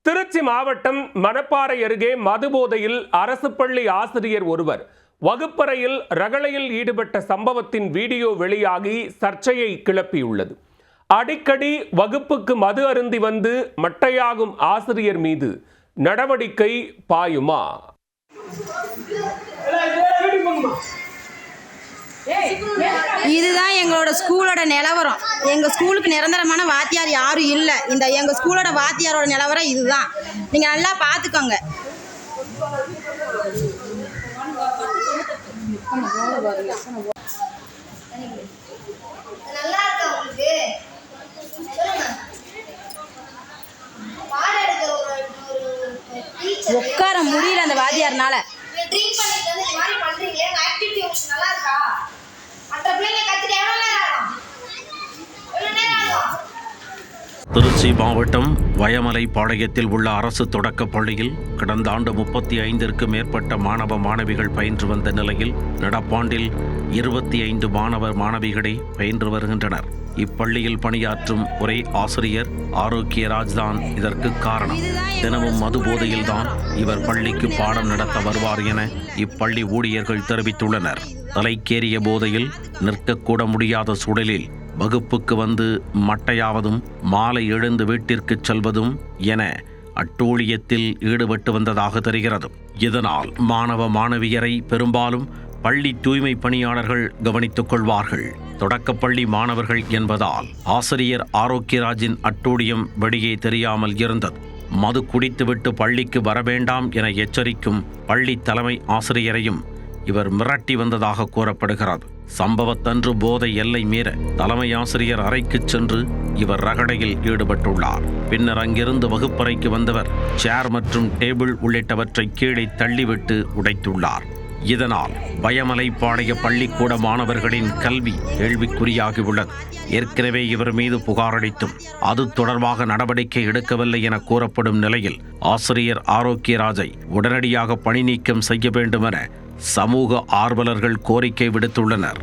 திருச்சி மாவட்டம் மணப்பாறை அருகே மதுபோதையில் அரசு பள்ளி ஆசிரியர் ஒருவர் வகுப்பறையில் ரகளையில் ஈடுபட்ட சம்பவத்தின் வீடியோ வெளியாகி சர்ச்சையை கிளப்பியுள்ளது. அடிக்கடி வகுப்புக்கு மது அருந்தி வந்து மட்டையாகும் ஆசிரியர் மீது நடவடிக்கை பாயுமா? இதுதான் எங்களோட ஸ்கூலோட நிலவரம். எங்கள் ஸ்கூலுக்கு நிரந்தரமான வாத்தியார் யாரும் இல்லை. எங்கள் ஸ்கூலோட வாத்தியாரோட நிலவரம் இதுதான். நீங்கள் நல்லா பார்த்துக்கோங்க. உட்கார முடியல அந்த வாத்தியார்னால. திருச்சி மாவட்டம் வயமலை பாளையத்தில் உள்ள அரசு தொடக்கப் பள்ளியில் கடந்த ஆண்டு 35க்கும் மேற்பட்ட மாணவ மாணவிகள் பயின்று வந்த நிலையில் நடப்பாண்டில் 25 மாணவர் மாணவிகளே பயின்று வருகின்றனர். இப்பள்ளியில் பணியாற்றும் ஒரே ஆசிரியர் ஆரோக்கியராஜ் தான் இதற்கு காரணம். தினமும் மது போதையில்தான் இவர் பள்ளிக்கு பாடம் நடத்த வருவார் என இப்பள்ளி ஊழியர்கள் தெரிவித்துள்ளனர். தலைக்கேறிய போதையில் நிற்கக்கூட முடியாத சூழலில் வகுப்புக்கு வந்து மட்டையாவதும் மாலை எழுந்து வீட்டிற்கு செல்வதும் என அட்டூழியத்தில் ஈடுபட்டு வந்ததாக தெரிகிறது. இதனால் மாணவ மாணவியரை பெரும்பாலும் பள்ளி தூய்மை பணியாளர்கள் கவனித்துக் கொள்வார்கள். தொடக்கப்பள்ளி மாணவர்கள் என்பதால் ஆசிரியர் ஆரோக்கியராஜின் அட்டூழியம் வெளியே தெரியாமல் இருந்தது. மது குடித்துவிட்டு பள்ளிக்கு வரவேண்டாம் என எச்சரிக்கும் பள்ளி தலைமை ஆசிரியரையும் இவர் மிரட்டி வந்ததாக கூறப்படுகிறது. சம்பவத்தன்று போதை எல்லை மீற தலைமை ஆசிரியர் அறைக்கு சென்று இவர் ரகளையில் ஈடுபட்டுள்ளார். பின்னர் அங்கிருந்து வகுப்பறைக்கு வந்தவர் சேர் மற்றும் டேபிள் உள்ளிட்டவற்றை கீழே தள்ளிவிட்டு உடைத்துள்ளார். இதனால் வயமலைப்பாளைய பள்ளிக்கூட மாணவர்களின் கல்வி கேள்விக்குறியாகியுள்ளது. ஏற்கனவே இவர் மீது புகாரளித்தும் அது தொடர்பாக நடவடிக்கை எடுக்கவில்லை என கூறப்படும் நிலையில் ஆசிரியர் ஆரோக்கியராஜை உடனடியாக பணி நீக்கம் செய்ய வேண்டும் என சமூக ஆர்வலர்கள் கோரிக்கை விடுத்துள்ளனர்.